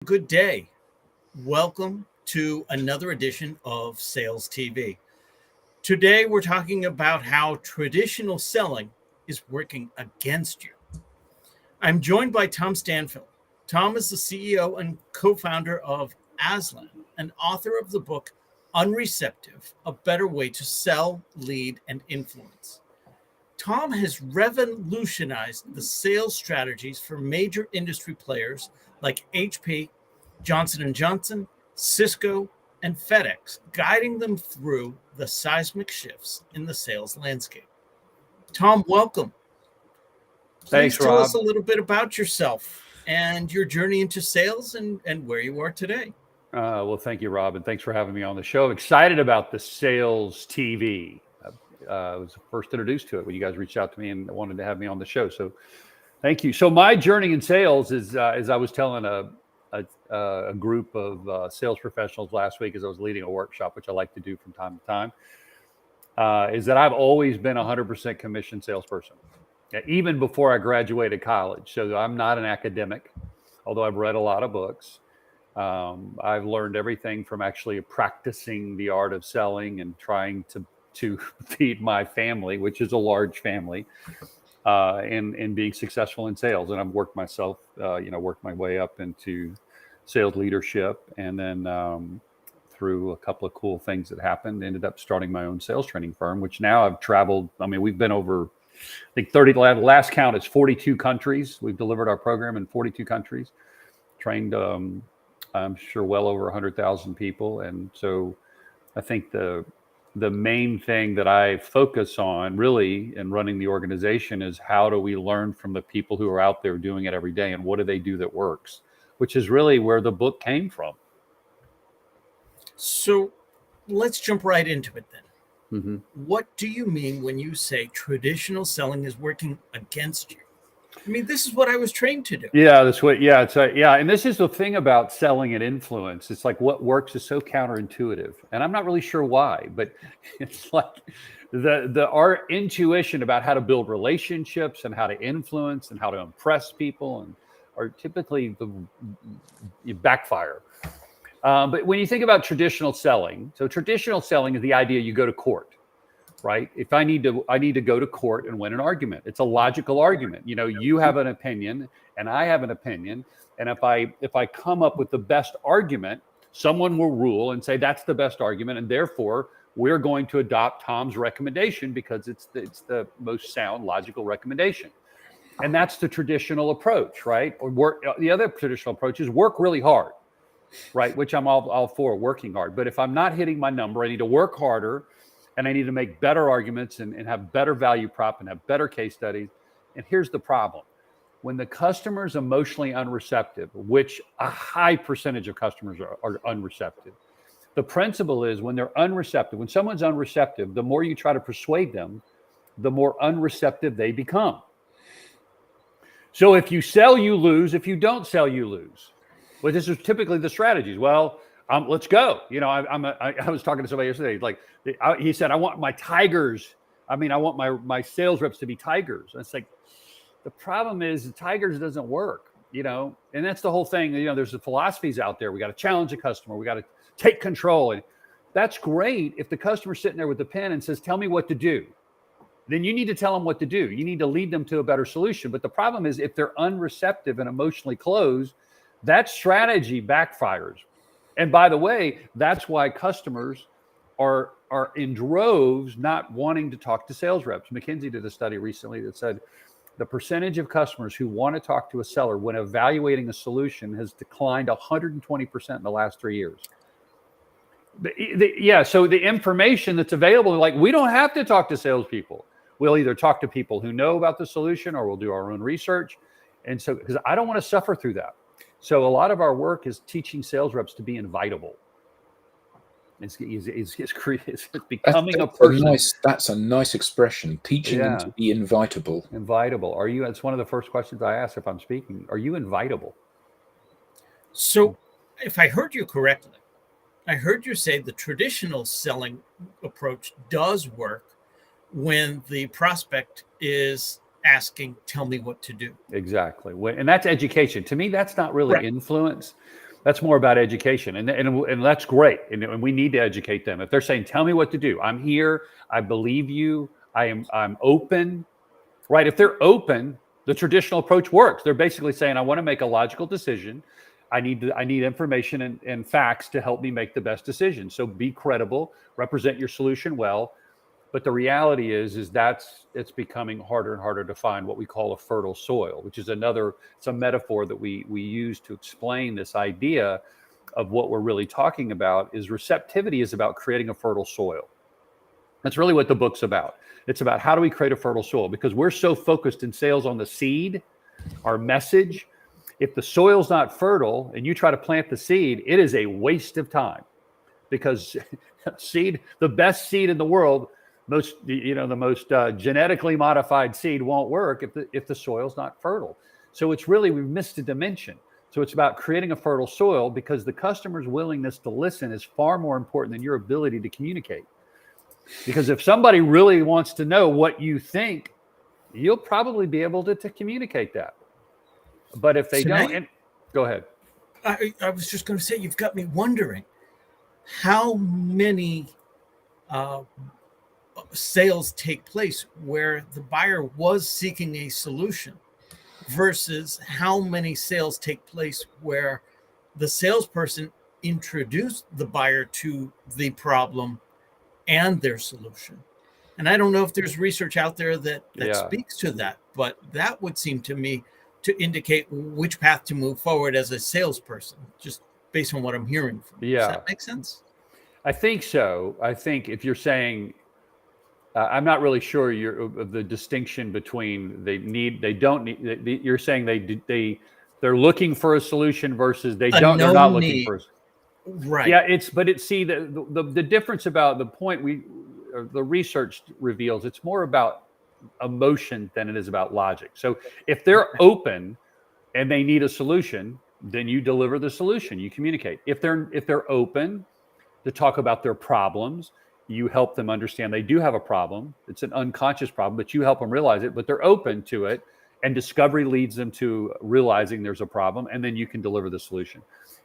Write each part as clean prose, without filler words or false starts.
Good day. Welcome to another edition of Sales TV. Today, we're talking about how traditional selling is working against you. I'm joined by Tom Stanfill. Tom is the CEO and co-founder of ASLAN, and author of the book UnReceptive, A Better Way to Sell, Lead, and Influence. Tom has revolutionized the sales strategies for major industry players like HP, Johnson & Johnson, Cisco, and FedEx, guiding them through the seismic shifts in the sales landscape. Tom, welcome. Thanks, Please tell Rob. us a little bit about yourself and your journey into sales and where you are today. Well, thank you, Rob, and thanks for having me on the show. Excited about the Sales TV. I was first introduced to it when you guys reached out to me and wanted to have me on the show. So thank you. So my journey in sales is, as I was telling a group of sales professionals last week as I was leading a workshop, which I like to do from time to time, is that I've always been 100% commission salesperson, even before I graduated college. So I'm not an academic, although I've read a lot of books. I've learned everything from actually practicing the art of selling and trying to feed my family, which is a large family, and being successful in sales. And I've worked myself, worked my way up into sales leadership. And then through a couple of cool things that happened, ended up starting my own sales training firm, which now I've traveled. I mean, we've been over, I think 30, last count is 42 countries. We've delivered our program in 42 countries, trained, I'm sure, well over 100,000 people. And so I think the main thing that I focus on really in running the organization is how do we learn from the people who are out there doing it every day, and what do they do that works, which is really where the book came from. So let's jump right into it then. Mm-hmm. What do you mean when you say traditional selling is working against you? I mean, this is what I was trained to do. Yeah, that's what. Yeah, and this is the thing about selling and influence. It's like what works is so counterintuitive, and I'm not really sure why, but it's like our intuition about how to build relationships and how to influence and how to impress people and are typically you backfire. But when you think about traditional selling, so traditional selling is the idea you go to court. Right? If I need to go to court and win an argument. It's a logical argument. You know, you have an opinion and I have an opinion. And if I come up with the best argument, someone will rule and say that's the best argument. And therefore we're going to adopt Tom's recommendation because it's the most sound, logical recommendation. And that's the traditional approach, right? Or the other traditional approach is work really hard, right? Which I'm all for, working hard. But if I'm not hitting my number, I need to work harder. And I need to make better arguments and have better value prop and have better case studies. And here's the problem. When the customer is emotionally unreceptive, which a high percentage of customers are unreceptive, the principle is when they're unreceptive, when someone's unreceptive, the more you try to persuade them, the more unreceptive they become. So if you sell, you lose. If you don't sell, you lose. Well, this is typically the strategies. Well, let's go. You know, I was talking to somebody yesterday. Like he said, I want my tigers. I mean, I want my sales reps to be tigers. And it's like the problem is the tigers doesn't work. You know, and that's the whole thing. You know, there's the philosophies out there. We got to challenge the customer. We got to take control, and that's great if the customer's sitting there with the pen and says, "Tell me what to do." Then you need to tell them what to do. You need to lead them to a better solution. But the problem is if they're unreceptive and emotionally closed, that strategy backfires. And by the way, that's why customers are in droves not wanting to talk to sales reps. McKinsey did a study recently that said the percentage of customers who want to talk to a seller when evaluating a solution has declined 120% in the last 3 years. So the information that's available, like we don't have to talk to salespeople. We'll either talk to people who know about the solution or we'll do our own research. And so, because I don't want to suffer through that. So a lot of our work is teaching sales reps to be invitable. It's becoming a person. That's a nice expression. Teaching them to be invitable. Invitable. Are you? It's one of the first questions I ask if I'm speaking. Are you invitable? So, if I heard you correctly, I heard you say the traditional selling approach does work when the prospect is asking, tell me what to do. Exactly. And that's education. To me, that's not really influence. That's more about education, and that's great. And we need to educate them. If they're saying, "Tell me what to do," I'm here. I believe you. I'm open. Right? If they're open, the traditional approach works. They're basically saying, "I want to make a logical decision. I need information and facts to help me make the best decision. So be credible, represent your solution well." But the reality is it's becoming harder and harder to find what we call a fertile soil, which is it's a metaphor that we use to explain this idea of what we're really talking about. Is receptivity is about creating a fertile soil. That's really what the book's about. It's about how do we create a fertile soil, because we're so focused in sales on the seed, our message. If the soil's not fertile and you try to plant the seed, it is a waste of time, because the best seed in the world, the most genetically modified seed won't work if the soil's not fertile. So we've missed a dimension. So it's about creating a fertile soil, because the customer's willingness to listen is far more important than your ability to communicate. Because if somebody really wants to know what you think, you'll probably be able to communicate that. But if they don't, go ahead. I was just going to say, you've got me wondering how many sales take place where the buyer was seeking a solution versus how many sales take place where the salesperson introduced the buyer to the problem and their solution. And I don't know if there's research out there that speaks to that, but that would seem to me to indicate which path to move forward as a salesperson, just based on what I'm hearing from you. Does that make sense? I think so. I think if you're saying, I'm not really sure of the distinction between you're saying they're looking for a solution versus they're not looking for a solution. Right. Yeah, the difference about the point the research reveals, it's more about emotion than it is about logic. So if they're open and they need a solution, then you deliver the solution, you communicate. If they're open to talk about their problems, you help them understand they do have a problem. It's an unconscious problem, but you help them realize it, but they're open to it. And discovery leads them to realizing there's a problem, and then you can deliver the solution.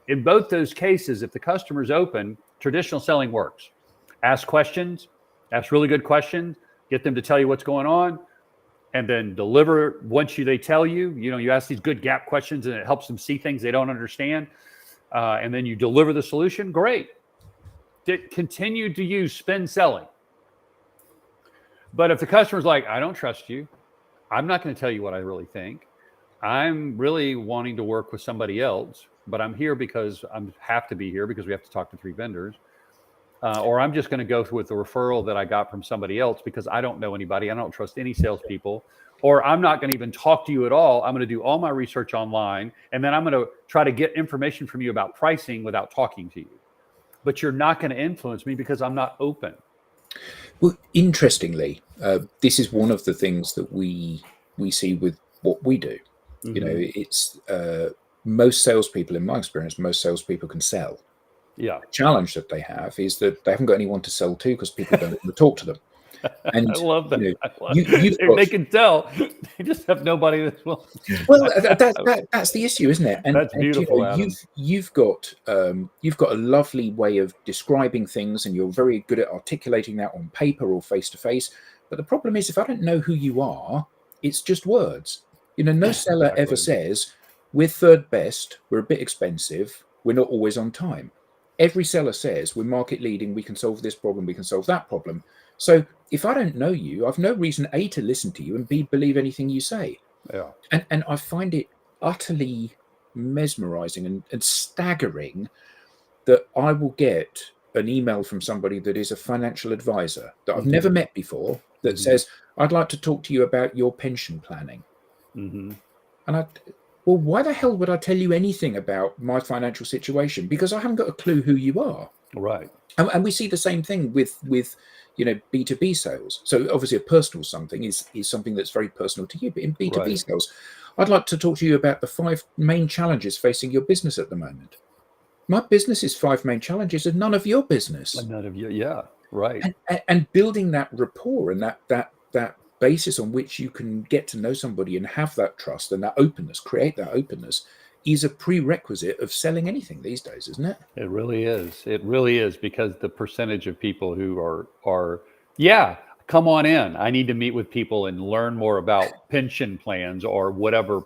In both those cases, if the customer's open, traditional selling works. Ask questions, ask really good questions, get them to tell you what's going on, and then deliver once they tell you. You ask these good gap questions, and it helps them see things they don't understand, and then you deliver the solution. Great. Continue to use spin selling. But if the customer's like, "I don't trust you, I'm not going to tell you what I really think. I'm really wanting to work with somebody else, but I'm here because I have to be here because we have to talk to 3 vendors. Or I'm just going to go with the referral that I got from somebody else because I don't know anybody. I don't trust any salespeople. Or I'm not going to even talk to you at all. I'm going to do all my research online, and then I'm going to try to get information from you about pricing without talking to you. But you're not going to influence me because I'm not open." Well, interestingly, this is one of the things that we see with what we do. Mm-hmm. It's most salespeople, in my experience, most salespeople can sell. Yeah. The challenge that they have is that they haven't got anyone to sell to because people don't want to talk to them. And I love that. They can tell. They just have nobody that's willing. Well, that's the issue, isn't it? And that's beautiful. You've got a lovely way of describing things, and you're very good at articulating that on paper or face to face. But the problem is, if I don't know who you are, it's just words. No seller ever says, "We're third best, we're a bit expensive, we're not always on time." Every seller says, "We're market leading, we can solve this problem, we can solve that problem." So if I don't know you, I've no reason A, to listen to you, and B, believe anything you say. Yeah. And I find it utterly mesmerizing and staggering that I will get an email from somebody that is a financial advisor that I've never met before that says, "I'd like to talk to you about your pension planning." Mm-hmm. And well, why the hell would I tell you anything about my financial situation? Because I haven't got a clue who you are. Right. And we see the same thing with B2B sales. So obviously a personal something is something that's very personal to you. But in B2B sales, I'd like to talk to you about the 5 main challenges facing your business at the moment. My business's 5 main challenges are none of your business. None of you. Yeah. Right. And building that rapport and that basis on which you can get to know somebody and have that trust and that openness, create that openness, is a prerequisite of selling anything these days, isn't it? It really is. It really is, because the percentage of people who are yeah, come on in. I need to meet with people and learn more about pension plans or whatever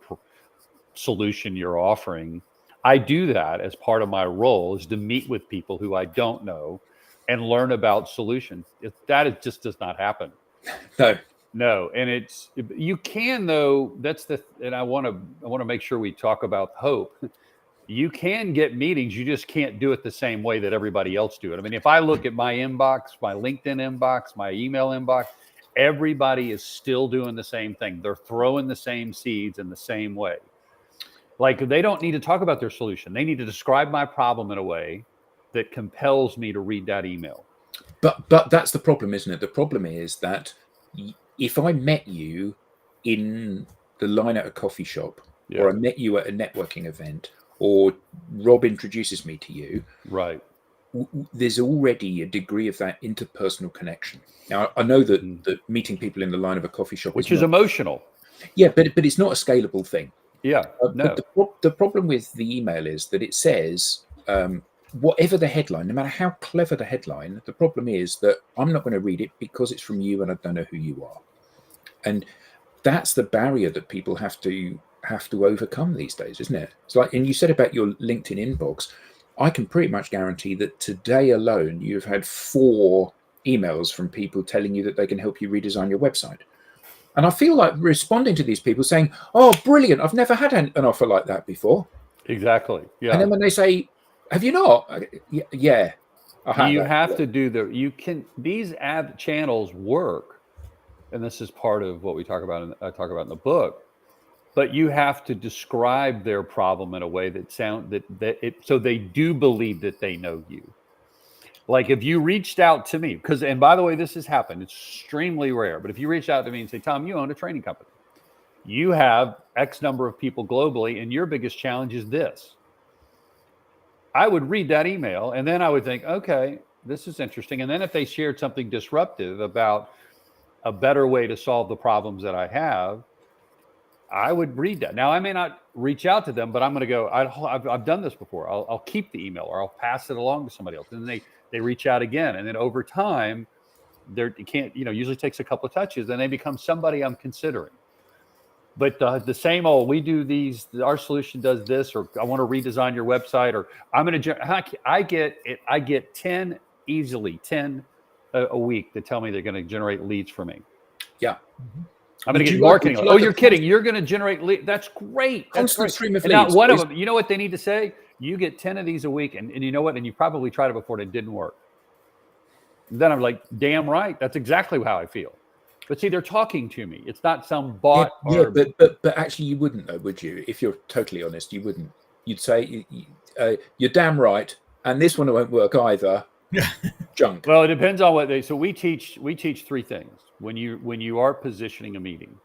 solution you're offering. I do that as part of my role, is to meet with people who I don't know and learn about solutions. That just does not happen. No, and you can, though. And I want to make sure we talk about hope. You can get meetings, you just can't do it the same way that everybody else do it. I mean, if I look at my inbox, my LinkedIn inbox, my email inbox, everybody is still doing the same thing. They're throwing the same seeds in the same way. Like, they don't need to talk about their solution. They need to describe my problem in a way that compels me to read that email. But that's the problem, isn't it? The problem is that if I met you in the line at a coffee shop, or I met you at a networking event, or Rob introduces me to you, right, there's already a degree of that interpersonal connection. Now, I know that meeting people in the line of a coffee shop, which is emotional. Yeah, but it's not a scalable thing. Yeah, no. But the problem with the email is that it says, whatever the headline, no matter how clever the headline, the problem is that I'm not going to read it because it's from you and I don't know who you are. And that's the barrier that people have to overcome these days, isn't it? It's like, and you said about your LinkedIn inbox, I can pretty much guarantee that today alone you've had 4 emails from people telling you that they can help you redesign your website. And I feel like responding to these people saying, "Oh, brilliant, I've never had an offer like that before." Exactly. Yeah. And then when they say, "Have you not?" Yeah. You have to do these ad channels work. And this is part of what I talk about in the book. But you have to describe their problem in a way so they do believe that they know you. Like, if you reached out to me, and by the way, this has happened, it's extremely rare, but if you reach out to me and say, "Tom, you own a training company. You have X number of people globally, and your biggest challenge is this." I would read that email, and then I would think, okay, this is interesting. And then if they shared something disruptive about a better way to solve the problems that I have, I would read that. Now, I may not reach out to them, but I'm going to go, I've done this before. I'll keep the email, or I'll pass it along to somebody else. And then they reach out again. And then over time, usually takes a couple of touches, and they become somebody I'm considering. But the same old, we do these, our solution does this, or I want to redesign your website, or I get 10 a week that tell me they're going to generate leads for me. Yeah. I'm going to get marketing. You're kidding. You're going to generate leads. That's great. Constant stream of leads. Not one of them. You know what they need to say? You get 10 of these a week. And you know what? And you probably tried it before and it didn't work. And then I'm like, damn right. That's exactly how I feel. But see, they're talking to me. It's not some bot. But actually you wouldn't, though, would you? If you're totally honest, you wouldn't. You'd say, you're damn right. And this one won't work either. Junk. Well, it depends on so we teach 3 things. When you are positioning a meeting,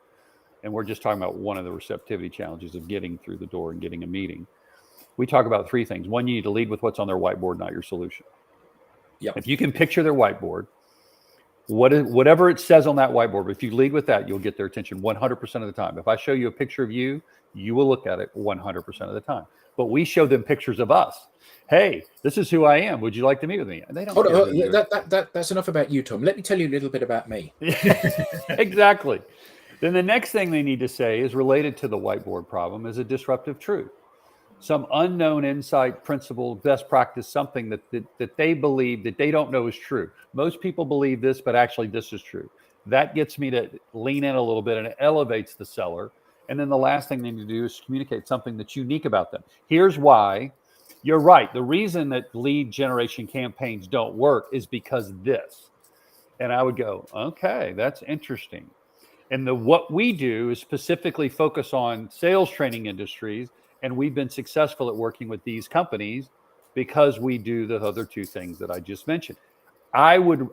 and we're just talking about one of the receptivity challenges of getting through the door and getting a meeting, we talk about 3 things. One, you need to lead with what's on their whiteboard, not your solution. Yeah. If you can picture their whiteboard, whatever it says on that whiteboard, if you lead with that, you'll get their attention 100% of the time. If I show you a picture of you, you will look at it 100% of the time. But we show them pictures of us. Hey, this is who I am. Would you like to meet with me? And they don't. That's enough about you, Tom. Let me tell you a little bit about me. Exactly. Then the next thing they need to say is related to the whiteboard problem is a disruptive truth. Some unknown insight, principle, best practice, something that they believe that they don't know is true. Most people believe this, but actually this is true. That gets me to lean in a little bit, and it elevates the seller. And then the last thing they need to do is communicate something that's unique about them. Here's why. You're right. The reason that lead generation campaigns don't work is because this. And I would go, okay, that's interesting. And what we do is specifically focus on sales training industries. And we've been successful at working with these companies because we do the other 2 things that I just mentioned. I would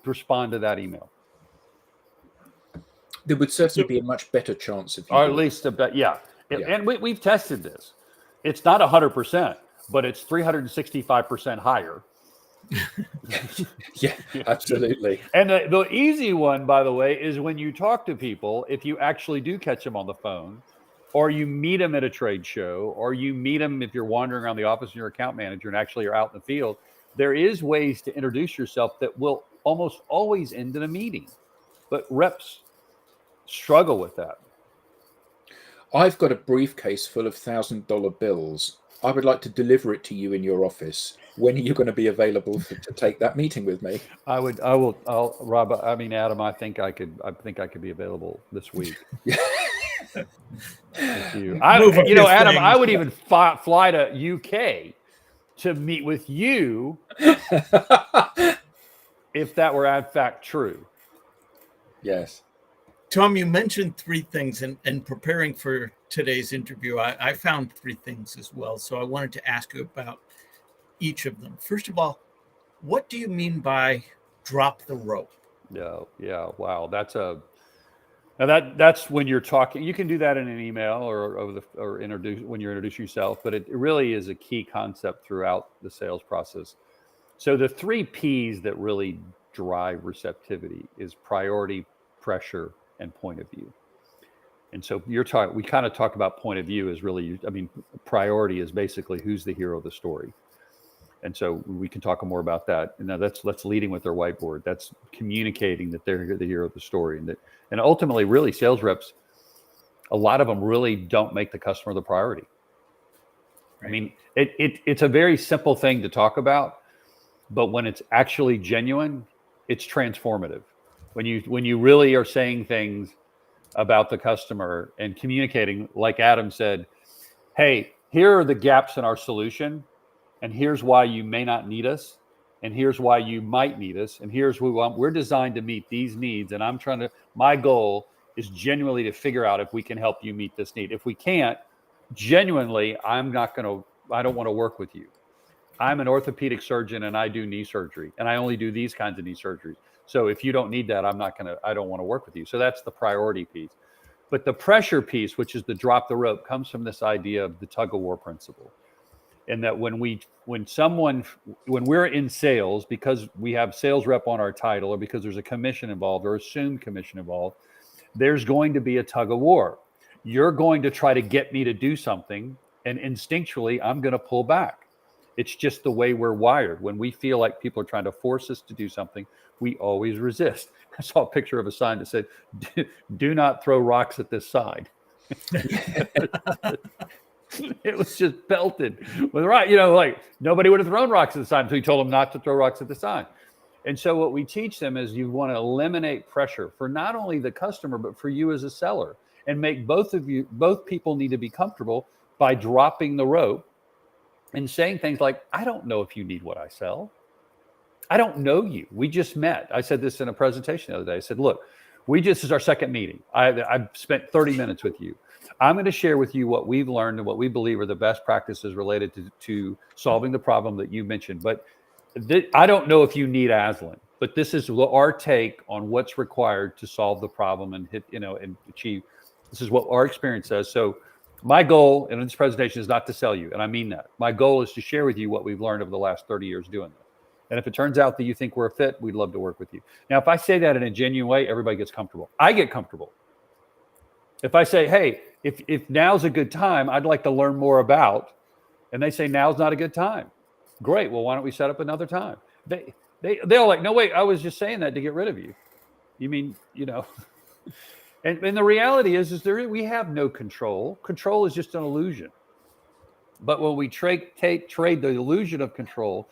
respond to that email. There would certainly be a much better chance of you. Or at least yeah. And we've tested this. It's not 100%, but it's 365% higher. Yeah, absolutely. And the easy one, by the way, is when you talk to people, if you actually do catch them on the phone, or you meet them at a trade show, or you meet them if you're wandering around the office and you're account manager and actually you're out in the field. There is ways to introduce yourself that will almost always end in a meeting, but reps struggle with that. I've got a briefcase full of $1,000 bills. I would like to deliver it to you in your office. When are you going to be available to take that meeting with me? Rob, I mean, Adam, I think I could be available this week. With you. Adam, I would even fly to UK to meet with you if that were in fact true. Yes. Tom, you mentioned three things, and preparing for today's interview, I found three things as well. So I wanted to ask you about each of them. First of all, what do you mean by drop the rope? Yeah. Wow. That's when you're talking. You can do that in an email or introduce when you're introducing yourself, but it really is a key concept throughout the sales process. So the 3 P's that really drive receptivity is priority, pressure, and point of view. And so we kind of talk about point of view is really, priority is basically who's the hero of the story. And so we can talk more about that. And now that's leading with their whiteboard. That's communicating that they're the hero of the story. And ultimately, really, sales reps, a lot of them really don't make the customer the priority. Right. I mean, it's a very simple thing to talk about, but when it's actually genuine, it's transformative. When you really are saying things about the customer and communicating, like Adam said, hey, here are the gaps in our solution, and here's why you may not need us, and here's why you might need us, and here's what we want. We're designed to meet these needs, and my goal is genuinely to figure out if we can help you meet this need. If we can't, genuinely, I don't want to work with you. I'm an orthopedic surgeon and I do knee surgery, and I only do these kinds of knee surgeries. So if you don't need that, I don't want to work with you. So that's the priority piece. But the pressure piece, which is the drop the rope, comes from this idea of the tug of war principle. And that when we're in sales, because we have sales rep on our title, or because there's a commission involved or assumed commission involved, there's going to be a tug of war. You're going to try to get me to do something, and instinctually, I'm going to pull back. It's just the way we're wired. When we feel like people are trying to force us to do something, we always resist. I saw a picture of a sign that said, do not throw rocks at this sign. It was just belted with rock. Like nobody would have thrown rocks at the sign until you told them not to throw rocks at the sign. And so what we teach them is you want to eliminate pressure for not only the customer, but for you as a seller, and make both people need to be comfortable by dropping the rope and saying things like, I don't know if you need what I sell. I don't know you. We just met. I said this in a presentation the other day. I said, look, this is our second meeting. I've spent 30 minutes with you. I'm going to share with you what we've learned and what we believe are the best practices related to solving the problem that you mentioned. But I don't know if you need ASLAN, but this is our take on what's required to solve the problem and and achieve. This is what our experience says. So my goal in this presentation is not to sell you, and I mean that. My goal is to share with you what we've learned over the last 30 years doing this. And if it turns out that you think we're a fit, we'd love to work with you. Now, if I say that in a genuine way, everybody gets comfortable. I get comfortable. If I say, hey, if now's a good time, I'd like to learn more about, and they say now's not a good time. Great. Well, why don't we set up another time? They're like, no, wait, I was just saying that to get rid of you. You mean, and the reality is we have no control. Control is just an illusion. But when we trade the illusion of control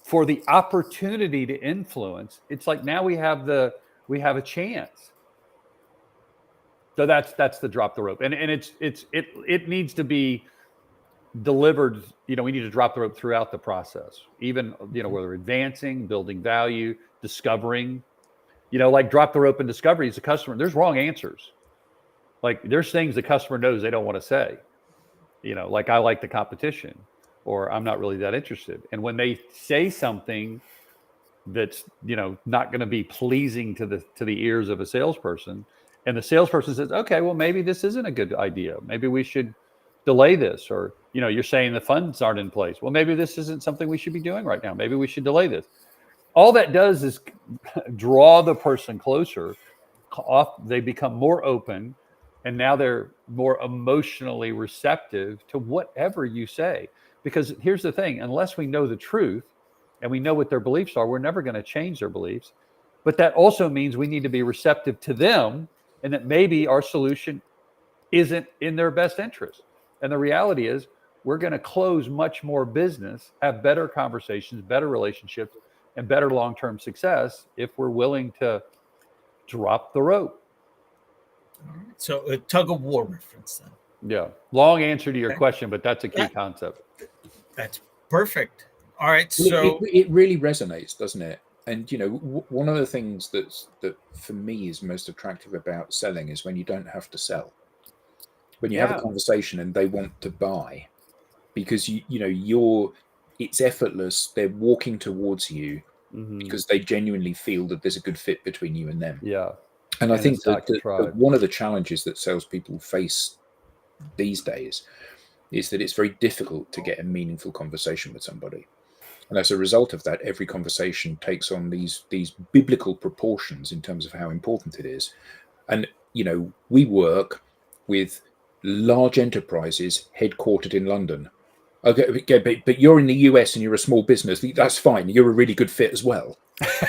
for the opportunity to influence, it's like now we have a chance. So that's the drop the rope, and it needs to be delivered. We need to drop the rope throughout the process, even whether advancing, building value, discovering. Like drop the rope in discovery as a customer. There's wrong answers. Like there's things the customer knows they don't want to say. Like I like the competition, or I'm not really that interested. And when they say something that's not going to be pleasing to the ears of a salesperson, and the salesperson says, okay, well maybe this isn't a good idea. Maybe we should delay this, or you're saying the funds aren't in place. Well, maybe this isn't something we should be doing right now. Maybe we should delay this. All that does is draw the person closer. They become more open, And now they're more emotionally receptive to whatever you say. Because here's the thing, unless we know the truth and we know what their beliefs are, we're never going to change their beliefs. But that also means we need to be receptive to them, and that maybe our solution isn't in their best interest. And the reality is we're going to close much more business, have better conversations, better relationships, and better long-term success if we're willing to drop the rope. All right. So a tug of war reference then. Yeah. Long answer to your Okay. question, but that's a key concept. That's perfect. All right. Well, So it really resonates, doesn't it? And one of the things that for me is most attractive about selling is when you don't have to sell. When you have a conversation and they want to buy, because it's effortless. They're walking towards you because they genuinely feel that there's a good fit between you and them. Yeah. And I think that one of the challenges that salespeople face these days is that it's very difficult to get a meaningful conversation with somebody. And as a result of that, every conversation takes on these biblical proportions in terms of how important it is. And, we work with large enterprises headquartered in London. Okay, but you're in the US and you're a small business. That's fine. You're a really good fit as well.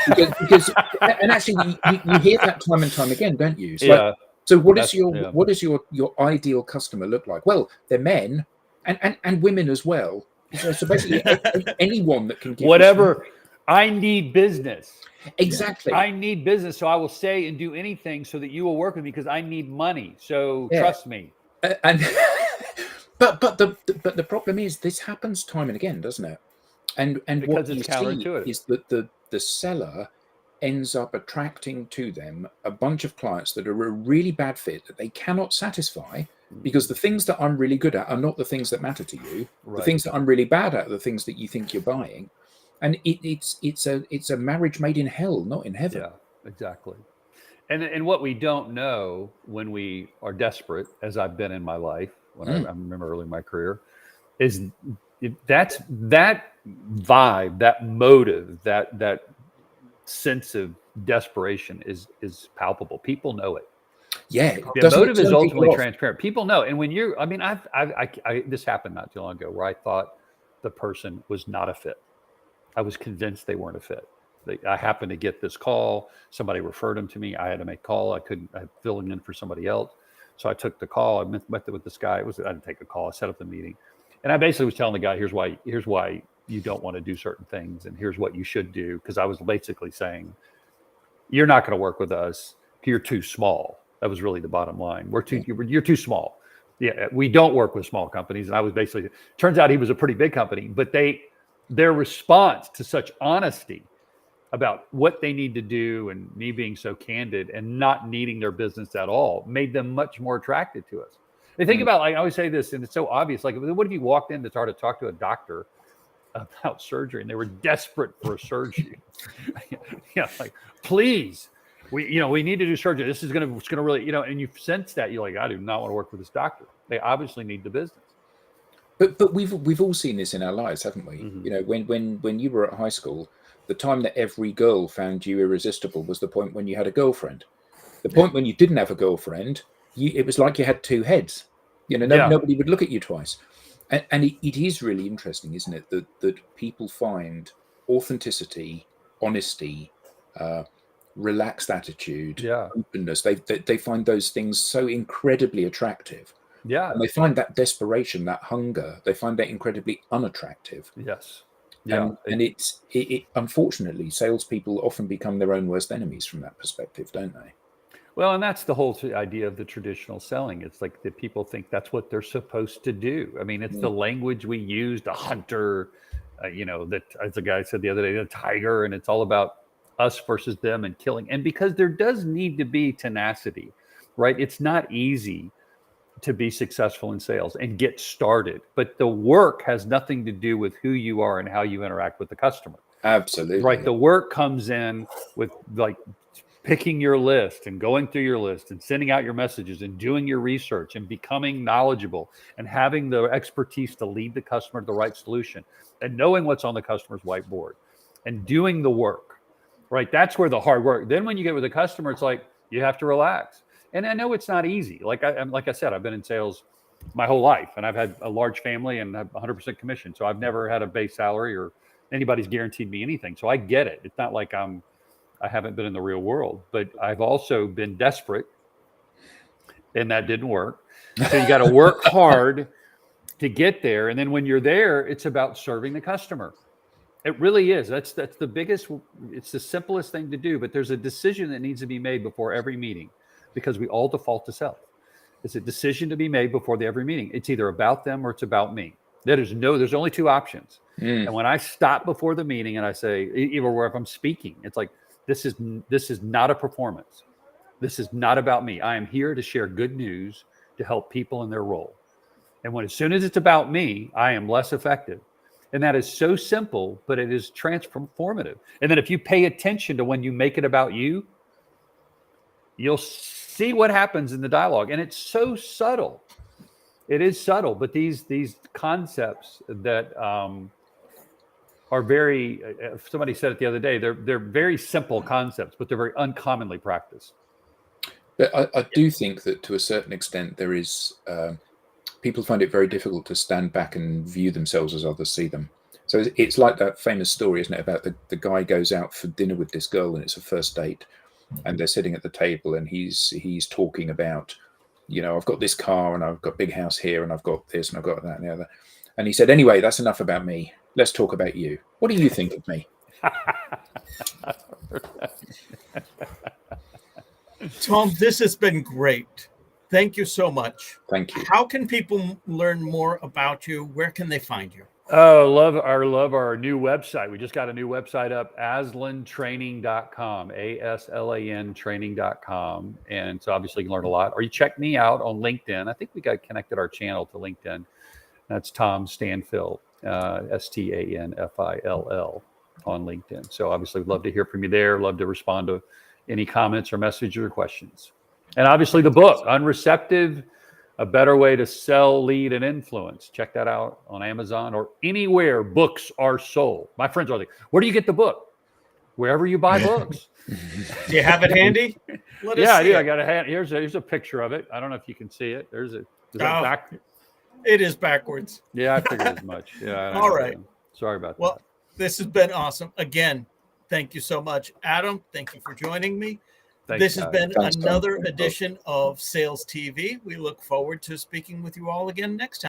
Because and actually, you hear that time and time again, don't you? So what does your ideal customer look like? Well, they're men and women as well. So basically, anyone that can give whatever. I need business. Exactly. I need business, so I will say and do anything so that you will work with me because I need money. So trust me. And but the problem is this happens time and again, doesn't it? And because what it's you see counterintuitive is that the seller ends up attracting to them a bunch of clients that are a really bad fit that they cannot satisfy, because the things that I'm really good at are not the things that matter to you. Right. The things that I'm really bad at are the things that you think you're buying. And it's a marriage made in hell, not in heaven. Yeah, exactly. And what we don't know when we are desperate, as I've been in my life, when I remember early in my career, is that vibe, that motive, that sense of desperation is palpable. People know it. Yeah, the motive is ultimately transparent. People know. And when you're, this happened not too long ago where I thought the person was not a fit. I was convinced they weren't a fit. I happened to get this call. Somebody referred them to me. I had to make a call. I filling in for somebody else. So I took the call. I met with this guy. I didn't take a call. I set up the meeting. And I basically was telling the guy, here's why you don't want to do certain things. And here's what you should do. Because I was basically saying, you're not going to work with us. You're too small. That was really the bottom line. You're too small. Yeah, we don't work with small companies. And I was basically, turns out he was a pretty big company, but their response to such honesty about what they need to do and me being so candid and not needing their business at all made them much more attracted to us. They think about, like I always say this, and it's so obvious. Like, what if you walked in to try to talk to a doctor about surgery and they were desperate for a surgery? Like, please, we need to do surgery. This is it's gonna really, and you sense that you're like, I do not want to work with this doctor. They obviously need the business. But we've all seen this in our lives, haven't we? When you were at high school, the time that every girl found you irresistible was the point when you had a girlfriend. The point when you didn't have a girlfriend, it was like you had two heads. Nobody would look at you twice. And it is really interesting, isn't it, that people find authenticity, honesty, relaxed attitude, openness. They find those things so incredibly attractive. Yeah. And they find that desperation, that hunger, they find that incredibly unattractive. Yes. Yeah. And it unfortunately, salespeople often become their own worst enemies from that perspective, don't they? Well, and that's the whole idea of the traditional selling. It's like that people think that's what they're supposed to do. I mean, it's the language we use, the hunter, that, as the guy said the other day, the tiger, and it's all about us versus them and killing. And because there does need to be tenacity, right? It's not easy to be successful in sales and get started, but the work has nothing to do with who you are and how you interact with the customer. Absolutely. Right. The work comes in with like picking your list and going through your list and sending out your messages and doing your research and becoming knowledgeable and having the expertise to lead the customer to the right solution and knowing what's on the customer's whiteboard and doing the work. Right. That's where the hard work. Then when you get with the customer, it's like you have to relax. And I know it's not easy. Like I said, I've been in sales my whole life, and I've had a large family and have 100% commission. So I've never had a base salary or anybody's guaranteed me anything. So I get it. It's not like I haven't been in the real world, but I've also been desperate, and that didn't work. So you got to work hard to get there. And then when you're there, it's about serving the customer. It really is. That's the biggest, it's the simplest thing to do, but there's a decision that needs to be made before every meeting, because we all default to self. It's a decision to be made before every meeting. It's either about them or it's about me. There's only two options. And when I stop before the meeting and I say, even where if I'm speaking, it's like, this is not a performance. This is not about me. I am here to share good news to help people in their role. And as soon as it's about me, I am less effective. And that is so simple, but it is transformative. And then if you pay attention to when you make it about you, you'll see what happens in the dialogue. And it's so subtle. It is subtle, but these concepts that are very, somebody said it the other day, they're very simple concepts, but they're very uncommonly practiced. But I do think that to a certain extent, there is, people find it very difficult to stand back and view themselves as others see them. So it's like that famous story, isn't it, about the guy goes out for dinner with this girl and it's a first date, and they're sitting at the table and he's talking about, I've got this car and I've got a big house here and I've got this and I've got that and the other. And he said, anyway, that's enough about me. Let's talk about you. What do you think of me? Tom, this has been great. Thank you so much. Thank you. How can people learn more about you? Where can they find you? Oh, love our new website. We just got a new website up, ASLANtraining.com, ASLAN training.com. And so obviously you can learn a lot. Or you check me out on LinkedIn. I think we got connected our channel to LinkedIn. That's Tom Stanfill, Stanfill on LinkedIn. So obviously we'd love to hear from you there. Love to respond to any comments or messages or questions. And obviously the book, UnReceptive, A Better Way to Sell, Lead, and Influence. Check that out on Amazon or anywhere books are sold. My friends are like, where do you get the book? Wherever you buy books. Do you have it handy? Yeah, I do. I got a hand. Here's a picture of it. I don't know if you can see it. Is that back? It is backwards. Yeah, I figured as much. Yeah. All right. Sorry about that. Well, this has been awesome. Again, thank you so much. Adam, thank you for joining me. This has been another edition of Sales TV. We look forward to speaking with you all again next time.